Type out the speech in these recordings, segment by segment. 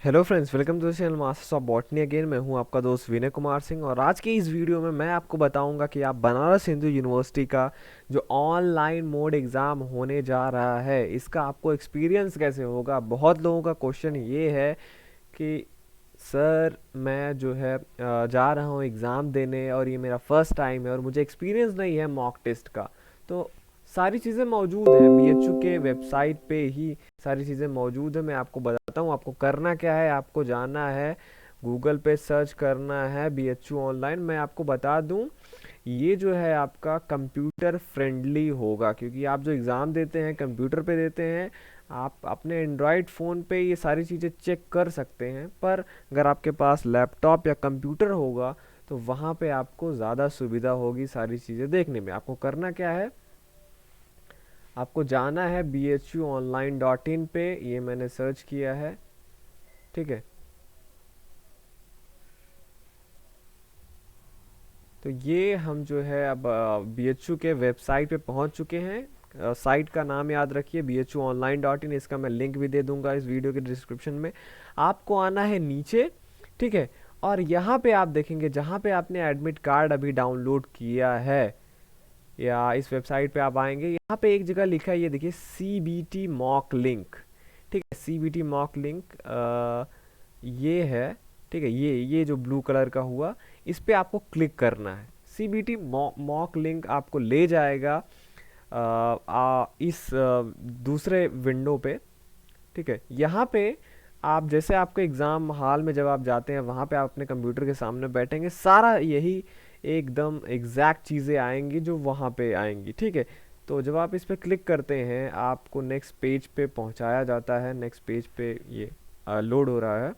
Hello friends, welcome to the channel masters of botany again. मैं हूं आपका दोस्त विनय कुमार सिंह और आज की इस वीडियो में मैं आपको बताऊंगा कि आप बनारस हिंदू यूनिवर्सिटी का जो ऑनलाइन मोड एग्ज़ाम होने जा रहा है इसका आपको एक्सपीरियंस कैसे होगा। बहुत लोगों का क्वेश्चन ये है कि सर मैं जो है जा रहा हूँ एग्ज़ाम देने और ये मेरा फर्स्ट टाइम है और मुझे एक्सपीरियंस नहीं है मॉक टेस्ट का। तो सारी चीज़ें मौजूद है बीएचयू के वेबसाइट पे ही, सारी चीज़ें मौजूद है। मैं आपको बताता हूँ आपको करना क्या है। आपको जाना है गूगल पे, सर्च करना है बीएचयू ऑनलाइन। मैं आपको बता दूँ ये जो है आपका कंप्यूटर फ्रेंडली होगा, क्योंकि आप जो एग्ज़ाम देते हैं कंप्यूटर पे देते हैं। आप अपने एंड्रॉयड फ़ोन पे ये सारी चीज़ें चेक कर सकते हैं, पर अगर आपके पास लैपटॉप या कंप्यूटर होगा तो वहाँ पे आपको ज़्यादा सुविधा होगी सारी चीज़ें देखने में। आपको करना क्या है, आपको जाना है bhuonline.in पे। ये मैंने सर्च किया है, ठीक है। तो ये हम जो है अब बीएचयू के वेबसाइट पे पहुंच चुके हैं। साइट का नाम याद रखिए bhuonline.in। इसका मैं लिंक भी दे दूंगा इस वीडियो के डिस्क्रिप्शन में। आपको आना है नीचे, ठीक है। और यहाँ पे आप देखेंगे जहाँ पे आपने एडमिट कार्ड अभी डाउनलोड किया है या इस वेबसाइट पे आप आएंगे, यहाँ पे एक जगह लिखा है, ये देखिए CBT मॉक लिंक, ठीक है। CBT मॉक लिंक ये है, ठीक है। ये जो ब्लू कलर का हुआ, इस पे आपको क्लिक करना है। CBT मॉक लिंक आपको ले जाएगा इस दूसरे विंडो पे, ठीक है। यहाँ पे आप जैसे आपके एग्ज़ाम हॉल में जब आप जाते हैं वहाँ पे आप अपने कंप्यूटर के सामने बैठेंगे, सारा यही एकदम एग्जैक्ट चीज़ें आएंगी जो वहाँ पे आएंगी, ठीक है। तो जब आप इस पे क्लिक करते हैं आपको नेक्स्ट पेज पे पहुँचाया जाता है। नेक्स्ट पेज पे ये लोड हो रहा है।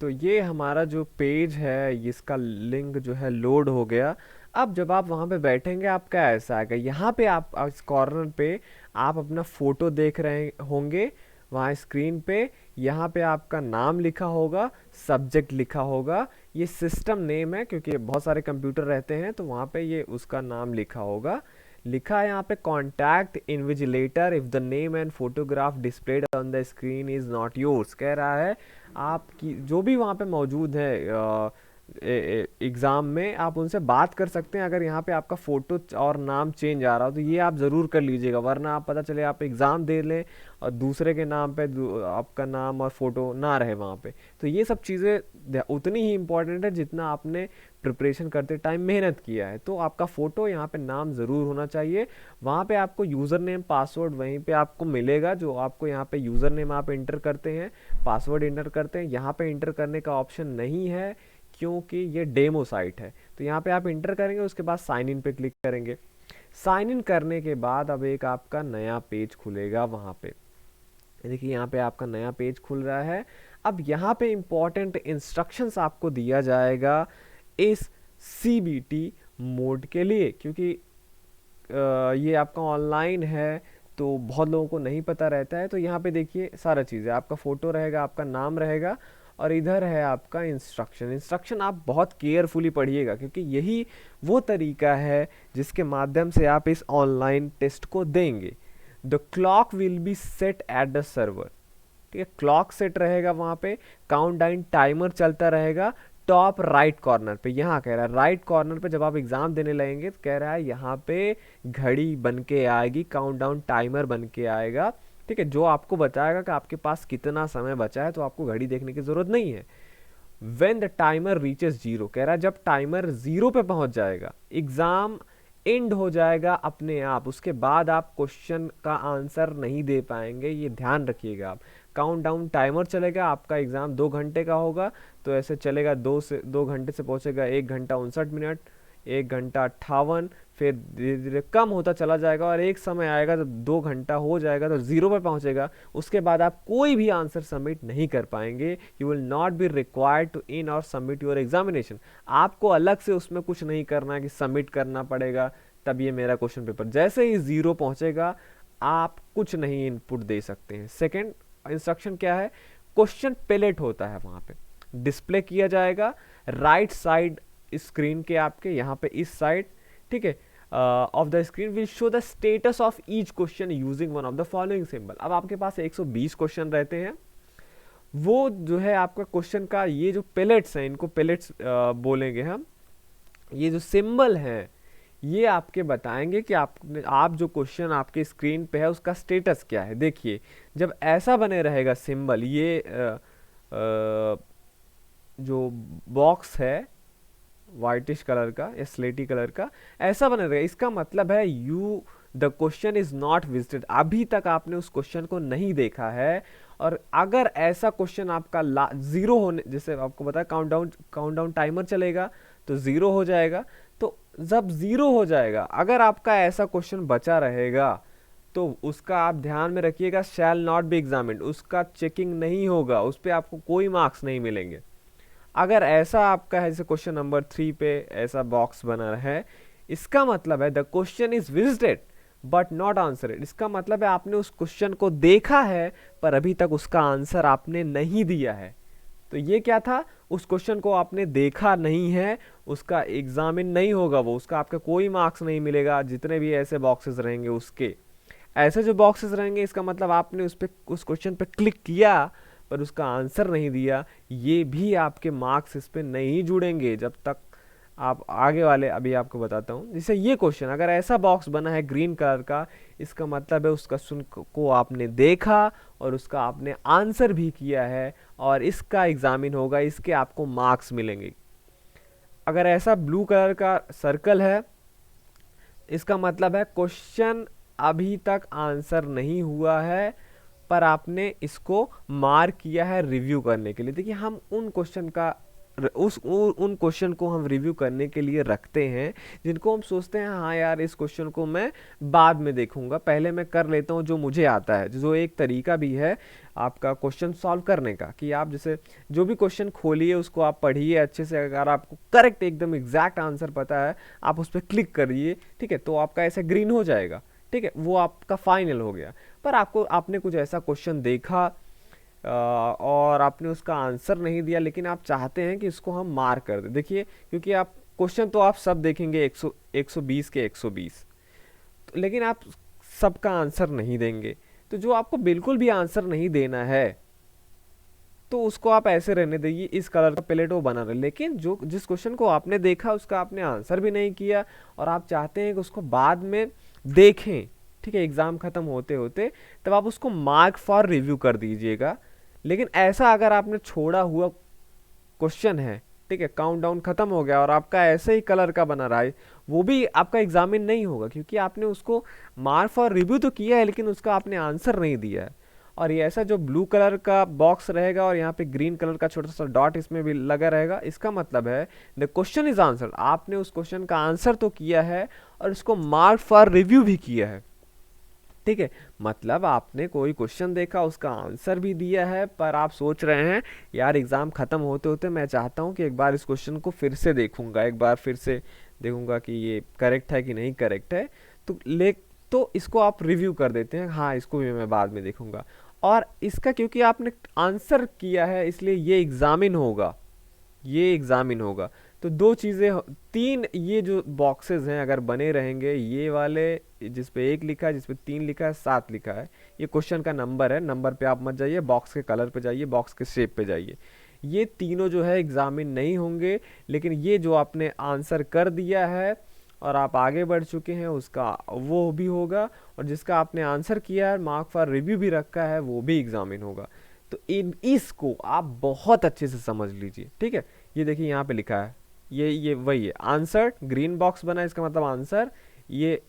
तो ये हमारा जो पेज है इसका लिंक जो है लोड हो गया। अब जब आप वहाँ पे बैठेंगे आपका ऐसा आएगा, यहाँ पे आप इस कॉर्नर पे आप अपना फ़ोटो देख रहे होंगे वहाँ स्क्रीन पे। यहाँ पे आपका नाम लिखा होगा, सब्जेक्ट लिखा होगा। ये सिस्टम नेम है क्योंकि बहुत सारे कंप्यूटर रहते हैं, तो वहाँ पे ये उसका नाम लिखा होगा। लिखा है यहाँ पे contact invigilator if the name and photograph displayed on the screen is not yours. कह रहा है आपकी जो भी वहाँ पे मौजूद है एग्ज़ाम में, आप उनसे बात कर सकते हैं। अगर यहाँ पे आपका फ़ोटो और नाम चेंज आ रहा हो तो ये आप ज़रूर कर लीजिएगा, वरना आप पता चले आप एग्ज़ाम दे लें और दूसरे के नाम पे आपका नाम और फ़ोटो ना रहे वहाँ पे। तो ये सब चीज़ें उतनी ही इम्पोर्टेंट है जितना आपने प्रिपरेशन करते टाइम मेहनत किया है। तो आपका फ़ोटो यहाँ पे नाम ज़रूर होना चाहिए। वहाँ पे आपको यूज़र नेम पासवर्ड वहीं पे आपको मिलेगा, जो आपको यहाँ पे यूज़र नेम आप इंटर करते हैं, पासवर्ड इंटर करते हैं। यहाँ पे इंटर करने का ऑप्शन नहीं है क्योंकि ये डेमो साइट है। तो यहाँ पे आप इंटर करेंगे, उसके बाद साइन इन पे क्लिक करेंगे। साइन इन करने के बाद अब एक आपका नया पेज खुलेगा वहाँ पे। देखिए यहाँ पे आपका नया पेज खुल रहा है। अब यहाँ पे इंपॉर्टेंट इंस्ट्रक्शंस आपको दिया जाएगा इस CBT मोड के लिए, क्योंकि ये आपका ऑनलाइन है तो बहुत लोगों को नहीं पता रहता है। तो यहाँ पे देखिए सारा चीज़ है, आपका फ़ोटो रहेगा, आपका नाम रहेगा और इधर है आपका इंस्ट्रक्शन। इंस्ट्रक्शन आप बहुत केयरफुली पढ़िएगा क्योंकि यही वो तरीका है जिसके माध्यम से आप इस ऑनलाइन टेस्ट को देंगे। The clock will be set at the server, ठीक है। क्लॉक सेट रहेगा वहाँ पे, काउंटडाउन टाइमर चलता रहेगा। टॉप राइट कॉर्नर पे यहाँ कह रहा है, राइट कॉर्नर पे जब आप एग्जाम देने लगेंगे तो कह रहा है यहाँ पे घड़ी बन के आएगी, काउंटडाउन टाइमर बन के आएगा, ठीक है। जो आपको बताएगा कि आपके पास कितना समय बचा है, तो आपको घड़ी देखने की जरूरत नहीं है। When the timer reaches zero, कह रहा है जब टाइमर जीरो पे पहुंच जाएगा एग्जाम एंड हो जाएगा अपने आप। उसके बाद आप क्वेश्चन का आंसर नहीं दे पाएंगे, ये ध्यान रखिएगा आप। काउंट डाउन टाइमर चलेगा, आपका एग्जाम 2 घंटे का होगा तो ऐसे चलेगा, 2 घंटे से पहुंचेगा 1 घंटा 59 मिनट, 1 घंटा 58, फिर धीरे धीरे कम होता चला जाएगा और एक समय आएगा जब 2 घंटा हो जाएगा तो जीरो पे पहुंचेगा। उसके बाद आप कोई भी आंसर सबमिट नहीं कर पाएंगे। You will not be required to in और सबमिट योर एग्जामिनेशन। आपको अलग से उसमें कुछ नहीं करना है कि सबमिट करना पड़ेगा तब ये मेरा क्वेश्चन पेपर। जैसे ही जीरो पहुंचेगा आप कुछ नहीं इनपुट दे सकते हैं। सेकेंड इंस्ट्रक्शन क्या है, क्वेश्चन पेलेट होता है वहां पे, डिस्प्ले किया जाएगा राइट साइड स्क्रीन के, आपके यहाँ पे इस साइड, ठीक है, of the screen will show the status of each question using one of the following symbol. अब आपके पास 120 क्वेश्चन रहते हैं, वो जो है आपका क्वेश्चन का ये जो पेलेट्स हैं, इनको पेलेट्स बोलेंगे हम। ये जो सिंबल हैं ये आपके बताएंगे कि आप जो क्वेश्चन आपके स्क्रीन पे है उसका स्टेटस क्या है। देखिए जब ऐसा बने रहेगा सिंबल, ये जो बॉक्स है वाइटिश कलर का या स्लेटी कलर का ऐसा बने रहेगा, इसका मतलब है you the question is not visited, अभी तक आपने उस क्वेश्चन को नहीं देखा है। और अगर ऐसा क्वेश्चन आपका जीरो होने, जैसे आपको बताया काउंटडाउन टाइमर चलेगा तो जीरो हो जाएगा। तो जब जीरो हो जाएगा, अगर आपका ऐसा क्वेश्चन बचा रहेगा तो उसका आप ध्यान में रखिएगा, शैल नॉट बी एग्जामिन्ड, उसका चेकिंग नहीं होगा, उस पर आपको कोई मार्क्स नहीं मिलेंगे। अगर ऐसा आपका है जैसे क्वेश्चन नंबर 3 पे ऐसा बॉक्स बना है, इसका मतलब है the question is visited but not answered, इसका मतलब है आपने उस क्वेश्चन को देखा है पर अभी तक उसका आंसर आपने नहीं दिया है। तो ये क्या था, उस क्वेश्चन को आपने देखा नहीं है, उसका एग्जामिन नहीं होगा वो, उसका आपका कोई मार्क्स नहीं मिलेगा। जितने भी ऐसे बॉक्सेस रहेंगे उसके, ऐसे जो बॉक्सेस रहेंगे इसका मतलब आपने उस क्वेश्चन पे क्लिक किया पर उसका आंसर नहीं दिया, ये भी आपके मार्क्स इस पे नहीं जुड़ेंगे जब तक आप आगे वाले, अभी आपको बताता हूँ। जैसे ये क्वेश्चन अगर ऐसा बॉक्स बना है ग्रीन कलर का, इसका मतलब है उस क्वेश्चन को आपने देखा और उसका आपने आंसर भी किया है और इसका एग्जामिन होगा, इसके आपको मार्क्स मिलेंगे। अगर ऐसा ब्लू कलर का सर्कल है, इसका मतलब है क्वेश्चन अभी तक आंसर नहीं हुआ है पर आपने इसको मार्क किया है रिव्यू करने के लिए। देखिए हम उन क्वेश्चन का उन क्वेश्चन को हम रिव्यू करने के लिए रखते हैं जिनको हम सोचते हैं हाँ यार इस क्वेश्चन को मैं बाद में देखूंगा, पहले मैं कर लेता हूँ जो मुझे आता है। जो एक तरीका भी है आपका क्वेश्चन सॉल्व करने का, कि आप जैसे जो भी क्वेश्चन खोलिए उसको आप पढ़िए अच्छे से, अगर आपको करेक्ट एकदम एग्जैक्ट आंसर पता है आप उस पर क्लिक करिए, ठीक है, तो आपका ऐसे ग्रीन हो जाएगा, ठीक है, वो आपका फाइनल हो गया। पर आपने कुछ ऐसा क्वेश्चन देखा और आपने उसका आंसर नहीं दिया लेकिन आप चाहते हैं कि इसको हम मार्क कर दें। देखिए क्योंकि आप क्वेश्चन तो आप सब देखेंगे 120 के 120, तो लेकिन आप सबका आंसर नहीं देंगे। तो जो आपको बिल्कुल भी आंसर नहीं देना है तो उसको आप ऐसे रहने दीजिए, इस कलर का प्लेट वो बना रहे। लेकिन जो जिस क्वेश्चन को आपने देखा उसका आपने आंसर भी नहीं किया और आप चाहते हैं कि उसको बाद में देखें, ठीक है, एग्जाम खत्म होते होते, तब आप उसको मार्क फॉर रिव्यू कर दीजिएगा। लेकिन ऐसा अगर आपने छोड़ा हुआ क्वेश्चन है, ठीक है, काउंटडाउन खत्म हो गया और आपका ऐसे ही कलर का बना रहा है, वो भी आपका एग्जामिन नहीं होगा क्योंकि आपने उसको मार्क फॉर रिव्यू तो किया है लेकिन उसका आपने आंसर नहीं दिया है। और ये ऐसा जो ब्लू कलर का बॉक्स रहेगा और यहाँ पे ग्रीन कलर का छोटा सा डॉट इसमें भी लगा रहेगा, इसका मतलब है द क्वेश्चन इज आंसर, आपने उस क्वेश्चन का आंसर तो किया है और इसको मार्क फॉर रिव्यू भी किया है, ठीक है। मतलब आपने कोई क्वेश्चन देखा उसका आंसर भी दिया है पर आप सोच रहे हैं यार एग्जाम खत्म होते होते मैं चाहता हूं कि एक बार इस क्वेश्चन को फिर से देखूंगा, एक बार फिर से देखूंगा कि ये करेक्ट है कि नहीं करेक्ट है, तो इसको आप रिव्यू कर देते हैं, हाँ इसको भी मैं बाद में देखूंगा। और इसका क्योंकि आपने आंसर किया है इसलिए ये एग्जामिन होगा, ये एग्जामिन होगा। तो दो चीज़ें, तीन ये जो बॉक्सेस हैं अगर बने रहेंगे, ये वाले जिस पे 1 लिखा है, जिस पे 3 लिखा है, 7 लिखा है, ये क्वेश्चन का नंबर है, नंबर पे आप मत जाइए, बॉक्स के कलर पे जाइए, बॉक्स के शेप पे जाइए। ये तीनों जो है एग्जामिन नहीं होंगे, लेकिन ये जो आपने आंसर कर दिया है और आप आगे बढ़ चुके हैं उसका वो भी होगा, और जिसका आपने आंसर किया है मार्क फॉर रिव्यू भी रखा है वो भी एग्जामिन होगा। तो इसको आप बहुत अच्छे से समझ लीजिए, ठीक है। ये देखिए यहाँ पे लिखा है, ये वही है आंसर, ग्रीन बॉक्स बना है इसका मतलब आंसर, ये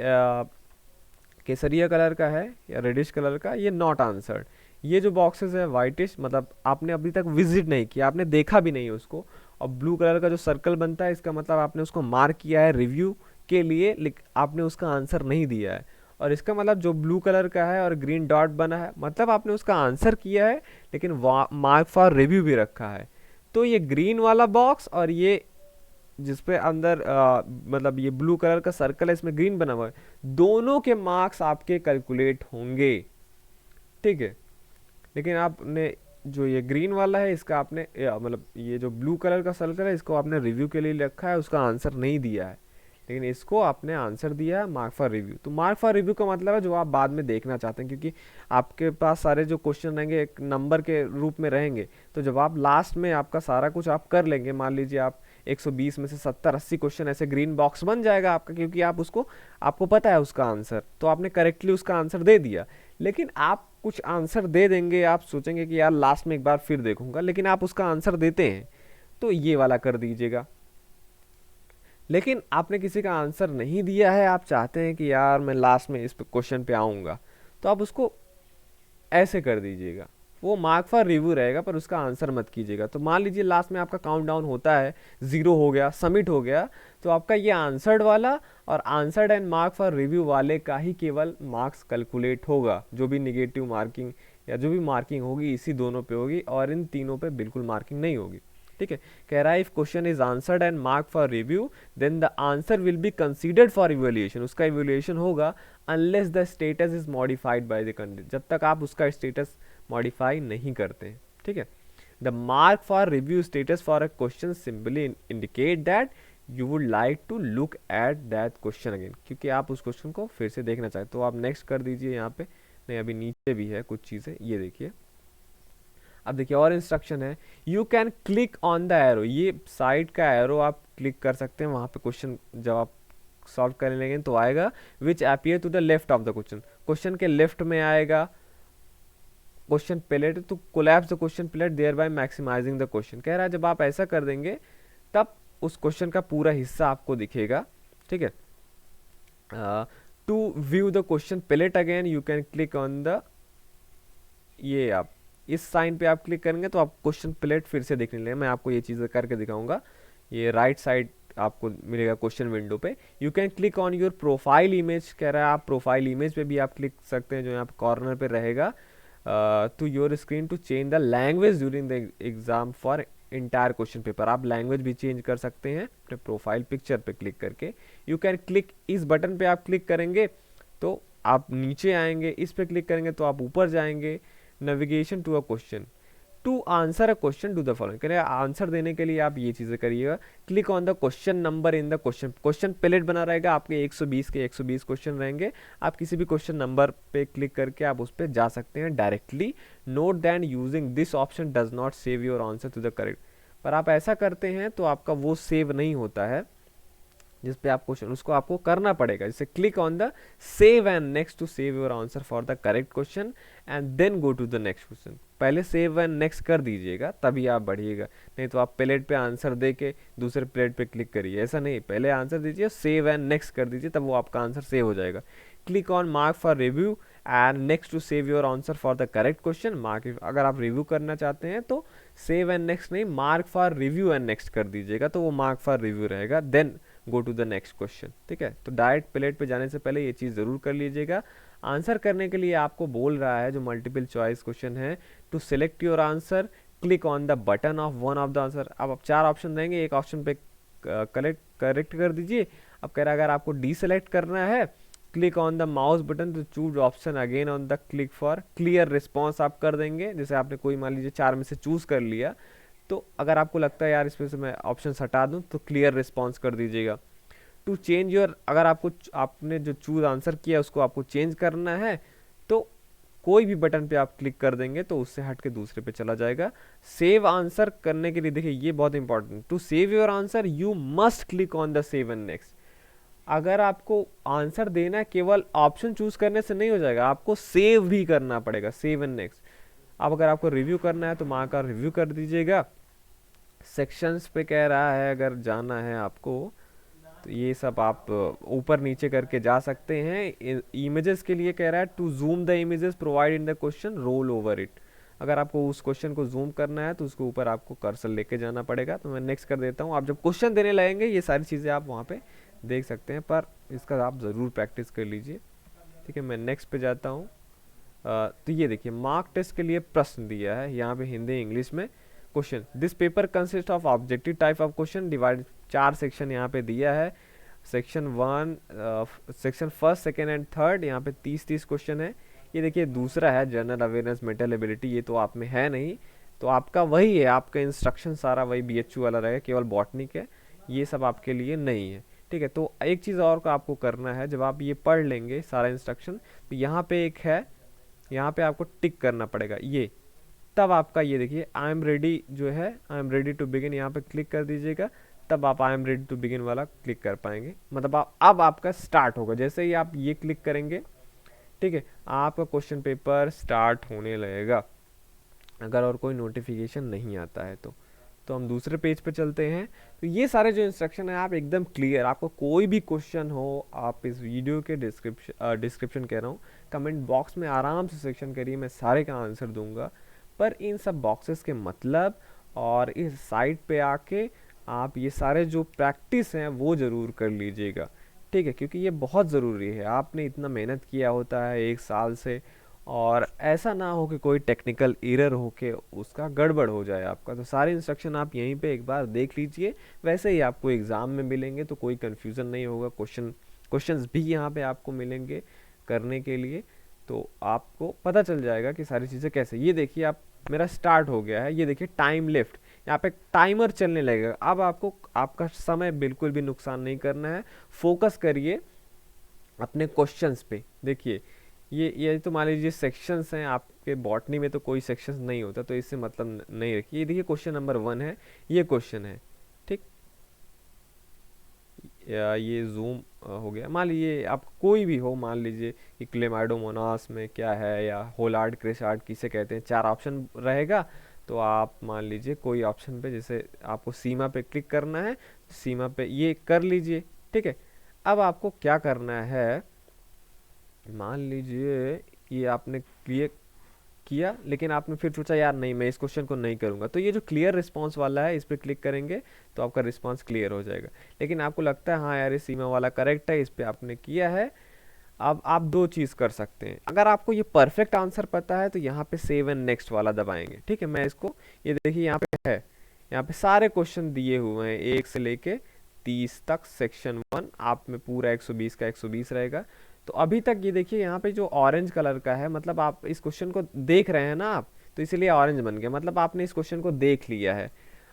केसरिया कलर का है या रेडिश कलर का, ये नॉट आंसर्ड। ये जो बॉक्सेस है वाइटिश मतलब आपने अभी तक विजिट नहीं किया, आपने देखा भी नहीं उसको। और ब्लू कलर का जो सर्कल बनता है इसका मतलब आपने उसको मार्क किया है रिव्यू के लिए, आपने उसका आंसर नहीं दिया है। और इसका मतलब जो ब्लू कलर का है और ग्रीन डॉट बना है मतलब आपने उसका आंसर किया है लेकिन मार्क फॉर रिव्यू भी रखा है। तो ये ग्रीन वाला बॉक्स और ये जिसपे अंदर मतलब ये ब्लू कलर का सर्कल है इसमें ग्रीन बना हुआ है, दोनों के मार्क्स आपके कैलकुलेट होंगे, ठीक है। लेकिन आपने जो ये ग्रीन वाला है इसका आपने मतलब ये जो ब्लू कलर का सर्कल है इसको आपने रिव्यू के लिए रखा है, उसका आंसर नहीं दिया है, लेकिन इसको आपने आंसर दिया मार्क फॉर रिव्यू। तो मार्क फॉर रिव्यू का मतलब है जो आप बाद में देखना चाहते हैं, क्योंकि आपके पास सारे जो क्वेश्चन रहेंगे एक नंबर के रूप में रहेंगे, तो जब आप लास्ट में आपका सारा कुछ आप कर लेंगे, मान लीजिए आप 120 में से 70-80 क्वेश्चन ऐसे ग्रीन बॉक्स बन जाएगा आपका, क्योंकि आप उसको, आपको पता है उसका आंसर, तो आपने करेक्टली उसका आंसर दे दिया। लेकिन आप कुछ आंसर दे देंगे, आप सोचेंगे कि यार लास्ट में एक बार फिर देखूंगा, लेकिन आप उसका आंसर देते हैं, तो ये वाला कर दीजिएगा। लेकिन आपने किसी का आंसर नहीं दिया है, आप चाहते हैं कि यार मैं लास्ट में इस क्वेश्चन पे आऊँगा, तो आप उसको ऐसे कर दीजिएगा। वो मार्क फॉर रिव्यू रहेगा पर उसका आंसर मत कीजिएगा। तो मान लीजिए लास्ट में आपका काउंट डाउन होता है, 0 हो गया, सबमिट हो गया, तो आपका ये आंसर्ड वाला और answered and mark for review वाले का ही केवल मार्क्स कैलकुलेट होगा। जो भी निगेटिव मार्किंग या जो भी मार्किंग होगी इसी दोनों पे होगी, और इन तीनों पे बिल्कुल मार्किंग नहीं होगी। ठीक है, कह रहा है if question is answered and mark for review then the answer will be considered for evaluation, उसका इवैल्यूएशन होगा unless the status is modified by the candidate, जब तक आप उसका स्टेटस मॉडिफाई नहीं करते हैं। ठीक है, the mark for review status for a question simply indicate that you would like to look at that question again, क्योंकि आप उस क्वेश्चन को फिर से देखना चाहते, तो आप नेक्स्ट कर दीजिए यहाँ पे। नहीं, अभी नीचे भी है कुछ चीज़ें, ये देखिए। अब देखिए और इंस्ट्रक्शन है, you can click on the arrow, ये साइड का एरो आप क्लिक कर सकते हैं, वहाँ पे क्वेश्चन जब आप सॉल्व कर लेंगे तो आएगा which appear to the left of the question, question के लेफ्ट में आएगा क्वेश्चन पैलेट, तो collapse the question palette there by maximising the question. कह रहा है जब आप ऐसा कर देंगे तब उस क्वेश्चन का पूरा हिस्सा आपको दिखेगा। ठीक है, to view the question palette again you can click on the, ये आप इस साइन पे आप क्लिक करेंगे तो आप क्वेश्चन पैलेट फिर से देखने लगे। मैं आपको ये चीज़ें करके दिखाऊंगा। ये राइट साइड आपको मिलेगा क्वेश्चन विंडो पे। You can click on your profile image, कह रहा है आप प्रोफाइल इमेज पे भी आप क्लिक सकते हैं, जो यहाँ पे कॉर्नर पे रहेगा। To your screen to change the language during the exam for entire question paper, आप लैंग्वेज भी चेंज कर सकते हैं अपने प्रोफाइल पिक्चर पे क्लिक करके। यू कैन क्लिक, इस बटन पे आप क्लिक करेंगे तो आप नीचे आएंगे, इस पे क्लिक करेंगे तो आप ऊपर जाएंगे। Navigation to a question, to answer a question do the following, कह आंसर देने के लिए आप ये चीज़ें करिएगा। Click on the question number in the question, question palette बना रहेगा आपके 120 के 120 क्वेश्चन रहेंगे, आप किसी भी क्वेश्चन नंबर पे क्लिक करके आप उस पर जा सकते हैं directly. Note that using this option does not save your answer to the correct, पर आप ऐसा करते हैं तो आपका वो सेव नहीं होता है जिस पे आप क्वेश्चन, उसको आपको करना पड़ेगा। जैसे click on the save and next to save your answer for the correct question and then go to the next question. पहले सेव एंड नेक्स्ट कर दीजिएगा तभी आप बढ़िएगा, नहीं तो आप प्लेट पे आंसर दे के दूसरे प्लेट पे क्लिक करिए, ऐसा नहीं। पहले आंसर दीजिए, सेव एंड नेक्स्ट कर दीजिए, तब वो आपका आंसर सेव हो जाएगा। Click on mark for review and next to save your answer for the correct question. Mark, अगर आप रिव्यू करना चाहते हैं तो सेव एंड नेक्स्ट नहीं, mark for review and next कर दीजिएगा, तो वो मार्क फॉर रिव्यू रहेगा। Then go to the next question. ठीक है, तो डायरेक्ट प्लेट पे जाने से पहले ये चीज़ ज़रूर कर लीजिएगा। आंसर करने के लिए आपको बोल रहा है, जो मल्टीपल चॉइस क्वेश्चन है, to select your answer click on the button of one of the answer. अब आप 4 ऑप्शन देंगे, एक ऑप्शन पे करेक्ट कर दीजिए। अब कह रहा है अगर आपको डी सेलेक्ट करना है, click on the mouse button to choose option again on the click for clear response आप कर देंगे। जैसे आपने कोई मान लीजिए 4 में से चूज कर लिया, तो अगर आपको लगता है यार इसमें से मैं ऑप्शन हटा दूं तो क्लियर रिस्पॉन्स कर दीजिएगा। टू चेंज योर, अगर आपको आपने जो चूज आंसर किया उसको आपको चेंज करना है तो कोई भी बटन पे आप क्लिक कर देंगे तो उससे हट के दूसरे पे चला जाएगा। सेव आंसर करने के लिए देखिए ये बहुत important, to save your answer you must click on the save and next. अगर आपको आंसर देना है, केवल ऑप्शन चूज करने से नहीं हो जाएगा, आपको सेव भी करना पड़ेगा, सेव एंड नेक्स्ट। अब अगर आपको रिव्यू करना है तो वहाँ का रिव्यू कर दीजिएगा। सेक्शंस पे कह रहा है अगर जाना है आपको तो ये सब आप ऊपर नीचे करके जा सकते हैं। इमेजेस के लिए कह रहा है to zoom the images provide in the question roll over it. अगर आपको उस क्वेश्चन को जूम करना है तो उसके ऊपर आपको कर्सर लेके जाना पड़ेगा। तो मैं नेक्स्ट कर देता हूँ। आप जब क्वेश्चन देने लगेंगे ये सारी चीज़ें आप वहाँ पे देख सकते हैं, पर इसका आप ज़रूर प्रैक्टिस कर लीजिए। ठीक है, मैं नेक्स्ट पे जाता हूँ। तो ये देखिए मार्क टेस्ट के लिए प्रश्न दिया है यहाँ पे हिंदी इंग्लिश में। Question, this paper consist of objective type of question divide, 4 section यहाँ पे दिया है। Section 1, section first, second and third, यहाँ पे 30 क्वेश्चन है। ये देखिए दूसरा है जनरल अवेयरनेस मेंटल एबिलिटी, ये तो आप में है नहीं, तो आपका वही है, आपका इंस्ट्रक्शन सारा वही BHU वाला रहेगा, केवल बॉटनी के ये सब आपके लिए नहीं है। ठीक है। तो एक चीज़ और को आपको करना है, जब आप ये पढ़ लेंगे सारा इंस्ट्रक्शन, तो यहाँ पे एक है, यहाँ पे आपको टिक करना पड़ेगा ये, तब आपका ये देखिए आई एम रेडी जो है, I am ready to begin, यहाँ पे क्लिक कर दीजिएगा, तब आप I am ready to begin वाला क्लिक कर पाएंगे। मतलब आप अब आपका स्टार्ट होगा, जैसे ही आप ये क्लिक करेंगे, ठीक है, आपका क्वेश्चन पेपर स्टार्ट होने लगेगा, अगर और कोई नोटिफिकेशन नहीं आता है तो हम दूसरे पेज पे चलते हैं। तो ये सारे जो इंस्ट्रक्शन है आप एकदम क्लियर, आपको कोई भी क्वेश्चन हो आप इस वीडियो के डिस्क्रिप्शन कह रहा हूँ, कमेंट बॉक्स में आराम से सेक्शन करिए, मैं सारे का आंसर दूंगा। पर इन सब बॉक्सेस के मतलब और इस साइट पे आके आप ये सारे जो प्रैक्टिस हैं वो ज़रूर कर लीजिएगा, ठीक है, क्योंकि ये बहुत ज़रूरी है। आपने इतना मेहनत किया होता है 1 साल से, और ऐसा ना हो कि कोई टेक्निकल एरर हो के उसका गड़बड़ हो जाए आपका। तो सारे इंस्ट्रक्शन आप यहीं पे एक बार देख लीजिए, वैसे ही आपको एग्ज़ाम में मिलेंगे तो कोई कन्फ्यूज़न नहीं होगा। क्वेश्चंस भी यहाँ पे आपको मिलेंगे करने के लिए, तो आपको पता चल जाएगा कि सारी चीज़ें कैसे। ये देखिए आप मेरा स्टार्ट हो गया है, ये देखिए टाइम लेफ्ट, यहाँ पे टाइमर चलने लगेगा। अब आपको आपका समय बिल्कुल भी नुकसान नहीं करना है, फोकस करिए अपने क्वेश्चंस पे। देखिए ये तो मान लीजिए सेक्शंस हैं, आपके बॉटनी में तो कोई सेक्शंस नहीं होता, तो इससे मतलब नहीं रखिए। ये देखिए क्वेश्चन नंबर 1 है, ये क्वेश्चन है, ठीक, या ये जूम हो गया। मान लीजिए आप कोई भी हो, मान लीजिए कि क्लेमाइडोमोनास में क्या है, या होलार्ड क्रेसार्ड किसे कहते हैं, 4 ऑप्शन रहेगा। तो आप मान लीजिए कोई ऑप्शन पे, जैसे आपको सीमा पे क्लिक करना है, सीमा पे ये कर लीजिए, ठीक है। अब आपको क्या करना है, मान लीजिए ये आपने क्लियर किया, लेकिन आपने फिर सोचा यार नहीं मैं इस क्वेश्चन को नहीं करूंगा, तो ये जो क्लियर रिस्पांस वाला है इस पर क्लिक करेंगे तो आपका रिस्पांस क्लियर हो जाएगा। लेकिन आपको लगता है हाँ यार ये सीमा वाला करेक्ट है, इस पर आपने किया है। अब आप 2 चीज़ कर सकते हैं, अगर आपको ये परफेक्ट आंसर पता है तो यहाँ पे सेव एंड नेक्स्ट वाला दबाएंगे, ठीक है। मैं इसको, ये देखिए यहाँ पे है, यहाँ पे सारे क्वेश्चन दिए हुए हैं 1 से लेके 30 तक, सेक्शन 1 आप में पूरा 120 का 120 रहेगा। तो अभी तक ये देखिए यहाँ पे जो ऑरेंज कलर का है, मतलब आप इस क्वेश्चन को देख रहे हैं ना आप, तो इसीलिए ऑरेंज बन गया, मतलब आपने इस क्वेश्चन को देख लिया है,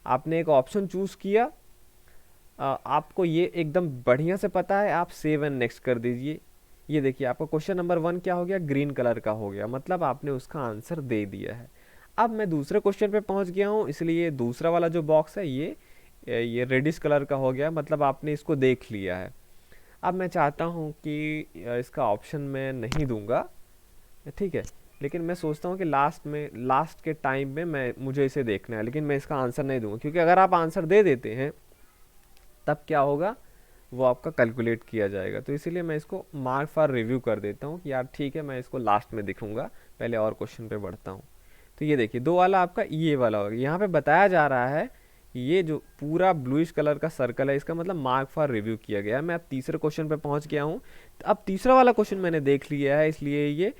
आपने एक ऑप्शन चूज किया, आपको ये एकदम बढ़िया से पता है, आप सेव एंड नेक्स्ट कर दीजिए। ये देखिए आपका क्वेश्चन नंबर 1 क्या हो गया, ग्रीन कलर का हो गया, मतलब आपने उसका आंसर दे दिया है। अब मैं दूसरे क्वेश्चन पे पहुंच गया हूँ, इसलिए दूसरा वाला जो बॉक्स है ये रेडिश कलर का हो गया, मतलब आपने इसको देख लिया है। अब मैं चाहता हूँ कि इसका ऑप्शन मैं नहीं दूंगा, ठीक है, लेकिन मैं सोचता हूँ कि लास्ट के टाइम में मुझे इसे देखना है, लेकिन मैं इसका आंसर नहीं दूंगा, क्योंकि अगर आप आंसर दे देते हैं तब क्या होगा, वो आपका कैलकुलेट किया जाएगा। तो इसीलिए मैं इसको मार्क फॉर रिव्यू कर देता हूँ कि यार ठीक है मैं इसको लास्ट में दिखूंगा, पहले और क्वेश्चन पे बढ़ता हूँ। तो ये देखिए 2 वाला आपका ये वाला होगा, यहाँ पे बताया जा रहा है ये जो पूरा ब्लूइश कलर का सर्कल है, इसका मतलब मार्क फॉर रिव्यू किया गया है। मैं अब तीसरे क्वेश्चन पे पहुंच गया हूँ, तो अब तीसरा वाला क्वेश्चन मैंने देख लिया है, इसलिए ये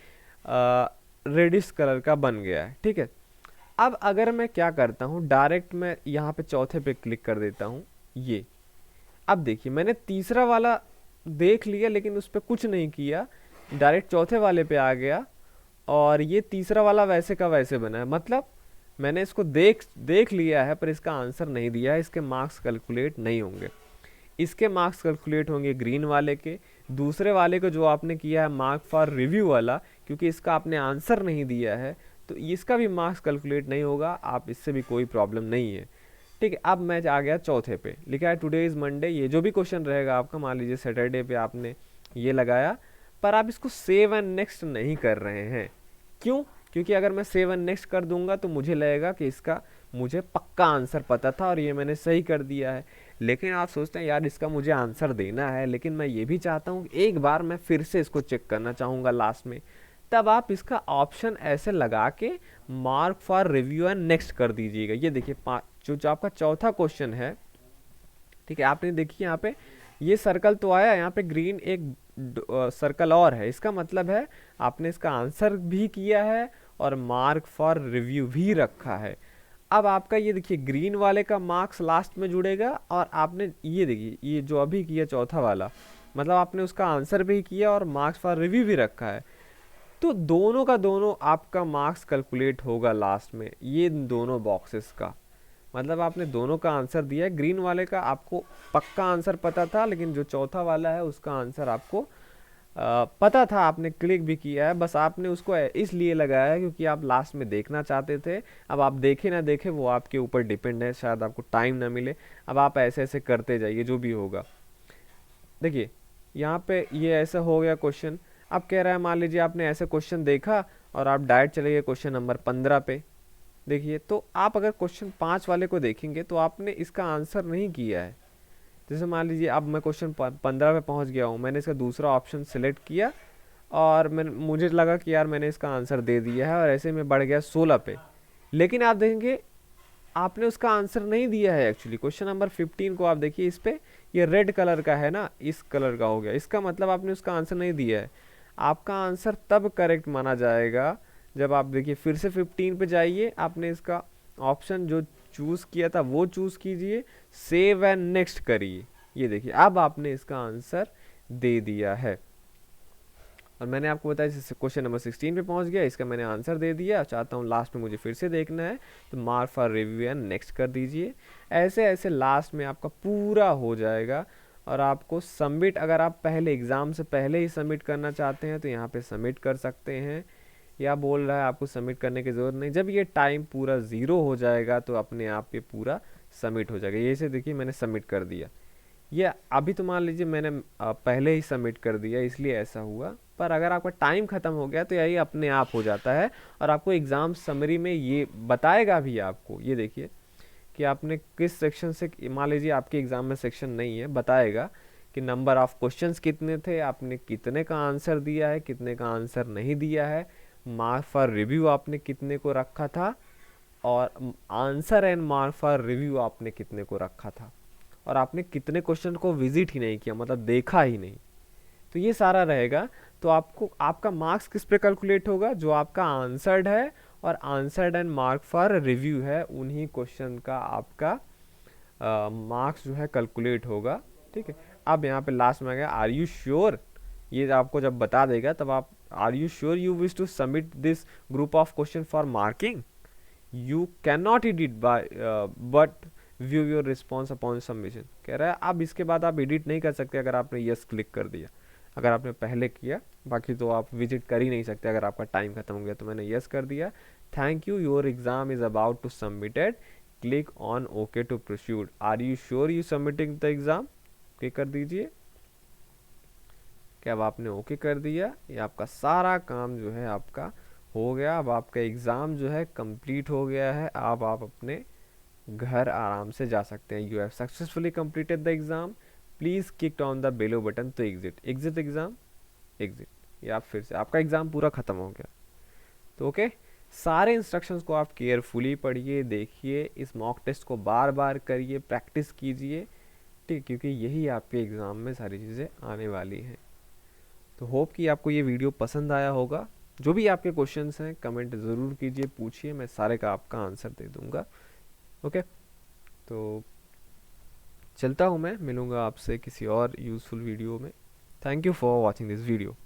रेडिश कलर का बन गया है, ठीक है। अब अगर मैं क्या करता हूँ, डायरेक्ट मैं यहाँ पे चौथे पे क्लिक कर देता हूँ, ये अब देखिए मैंने तीसरा वाला देख लिया लेकिन उस पर कुछ नहीं किया, डायरेक्ट चौथे वाले पे आ गया, और ये तीसरा वाला वैसे का वैसे बना है, मतलब मैंने इसको देख लिया है पर इसका आंसर नहीं दिया है, इसके मार्क्स कैलकुलेट नहीं होंगे। इसके मार्क्स कैलकुलेट होंगे ग्रीन वाले के, दूसरे वाले को जो आपने किया है मार्क फॉर रिव्यू वाला, क्योंकि इसका आपने आंसर नहीं दिया है तो इसका भी मार्क्स कैलकुलेट नहीं होगा, आप इससे भी कोई प्रॉब्लम नहीं है, ठीक है। अब मैं आ गया चौथे पे, लिखा है टुडे इज़ मंडे, ये जो भी क्वेश्चन रहेगा आपका, मान लीजिए सैटरडे पे आपने ये लगाया, पर आप इसको सेव एंड नेक्स्ट नहीं कर रहे हैं, क्यों? क्योंकि अगर मैं सेव एंड नेक्स्ट कर दूंगा तो मुझे लगेगा कि इसका मुझे पक्का आंसर पता था और ये मैंने सही कर दिया है। लेकिन आप सोचते हैं यार इसका मुझे आंसर देना है, लेकिन मैं ये भी चाहता हूँ एक बार मैं फिर से इसको चेक करना चाहूँगा लास्ट में, तब आप इसका ऑप्शन ऐसे लगा के mark for review and next कर दीजिएगा। ये देखिए जो आपका चौथा क्वेश्चन है, ठीक है, आपने देखिए यहाँ पे ये सर्कल तो आया, यहाँ पे ग्रीन एक सर्कल और है, इसका मतलब है आपने इसका आंसर भी किया है और मार्क फॉर रिव्यू भी रखा है। अब आपका ये देखिए ग्रीन वाले का मार्क्स लास्ट में जुड़ेगा, और आपने ये देखिए ये जो अभी किया चौथा वाला, मतलब आपने उसका आंसर भी किया और मार्क्स फॉर रिव्यू भी रखा है, तो दोनों का दोनों आपका मार्क्स कैलकुलेट होगा लास्ट में, ये दोनों बॉक्सेस का, मतलब आपने दोनों का आंसर दिया है। ग्रीन वाले का आपको पक्का आंसर पता था, लेकिन जो चौथा वाला है उसका आंसर आपको पता था, आपने क्लिक भी किया है, बस आपने उसको इसलिए लगाया है क्योंकि आप लास्ट में देखना चाहते थे। अब आप देखे ना देखे वो आपके ऊपर डिपेंड है, शायद आपको टाइम ना मिले। अब आप ऐसे ऐसे करते जाइए जो भी होगा। देखिए यहाँ पे ये ऐसा हो गया क्वेश्चन। अब कह रहा है मान लीजिए आपने ऐसे क्वेश्चन देखा और आप डायरेक्ट चले गए क्वेश्चन नंबर 15 पे। देखिए तो आप अगर क्वेश्चन 5 वाले को देखेंगे तो आपने इसका आंसर नहीं किया है। जैसे मान लीजिए अब मैं क्वेश्चन 15 पे पहुंच गया हूँ, मैंने इसका दूसरा ऑप्शन सेलेक्ट किया और मुझे लगा कि यार मैंने इसका आंसर दे दिया है, और ऐसे में बढ़ गया 16 पे। लेकिन आप देखेंगे आपने उसका आंसर नहीं दिया है। एक्चुअली क्वेश्चन नंबर 15 को आप देखिए, इस पे ये रेड कलर का है ना, इस कलर का हो गया, इसका मतलब आपने उसका आंसर नहीं दिया है। आपका आंसर तब करेक्ट माना जाएगा जब आप देखिए फिर से 15 पे जाइए, आपने इसका ऑप्शन जो चूज किया था वो चूज कीजिए, सेव एंड नेक्स्ट करिए। ये देखिए अब आपने इसका आंसर दे दिया है। और मैंने आपको बताया जैसे क्वेश्चन नंबर 16 पे पहुंच गया, इसका मैंने आंसर दे दिया। चाहता हूँ लास्ट में मुझे फिर से देखना है, तो mark for review and next कर दीजिए। ऐसे ऐसे लास्ट में आपका पूरा हो जाएगा। और आपको सबमिट, अगर आप पहले एग्ज़ाम से पहले ही सबमिट करना चाहते हैं तो यहाँ पे सबमिट कर सकते हैं, या बोल रहा है आपको सबमिट करने की ज़रूरत नहीं। जब ये टाइम पूरा ज़ीरो हो जाएगा तो अपने आप ये पूरा सबमिट हो जाएगा। ये से देखिए मैंने सबमिट कर दिया। ये अभी तो मान लीजिए मैंने पहले ही सबमिट कर दिया इसलिए ऐसा हुआ, पर अगर आपका टाइम ख़त्म हो गया तो यही अपने आप हो जाता है। और आपको एग्ज़ाम समरी में ये बताएगा भी आपको, ये देखिए कि आपने किस सेक्शन से, मान लीजिए आपके एग्ज़ाम में सेक्शन नहीं है, बताएगा कि नंबर ऑफ क्वेश्चंस कितने थे, आपने कितने का आंसर दिया है, कितने का आंसर नहीं दिया है, मार्क फॉर रिव्यू आपने कितने को रखा था, और answer and mark for review आपने कितने को रखा था, और आपने कितने क्वेश्चन को विजिट ही नहीं किया, मतलब देखा ही नहीं। तो ये सारा रहेगा। तो आपको आपका मार्क्स किस पे कैलकुलेट होगा, जो आपका आंसर्ड है और answered and mark for review है, उन्हीं क्वेश्चन का आपका मार्क्स जो है कैलकुलेट होगा। ठीक है। अब यहाँ पे लास्ट में आ गया आर यू श्योर। ये आपको जब बता देगा तब आप are you sure you wish to submit this group of question for marking, you can not edit by but view your response upon submission. कह रहा है अब इसके बाद आप एडिट नहीं कर सकते अगर आपने यस क्लिक कर दिया, अगर आपने पहले किया, बाकी तो आप विजिट कर ही नहीं सकते अगर आपका टाइम खत्म हो गया। तो मैंने यस कर दिया। Thank you, your exam is about to submitted, click on okay to proceed. Are you sure you submitting the exam, क्लिक कर दीजिए। क्या अब आपने ओके कर दिया, ये आपका सारा काम जो है आपका हो गया। अब आपका एग्ज़ाम जो है कंप्लीट हो गया है। अब आप अपने घर आराम से जा सकते हैं। You have successfully completed the exam, please click on the below button to exit, exit exam, exit. ये आप फिर से आपका एग्ज़ाम पूरा ख़त्म हो गया। तो ओके, सारे इंस्ट्रक्शंस को आप केयरफुली पढ़िए, देखिए, इस मॉक टेस्ट को बार बार करिए, प्रैक्टिस कीजिए, ठीक, क्योंकि यही आपके एग्ज़ाम में सारी चीज़ें आने वाली हैं। तो होप कि आपको ये वीडियो पसंद आया होगा। जो भी आपके क्वेश्चंस हैं कमेंट ज़रूर कीजिए, पूछिए, मैं सारे का आपका आंसर दे दूंगा। ओके, तो चलता हूँ मैं, मिलूँगा आपसे किसी और यूज़फुल वीडियो में। Thank you for watching this video.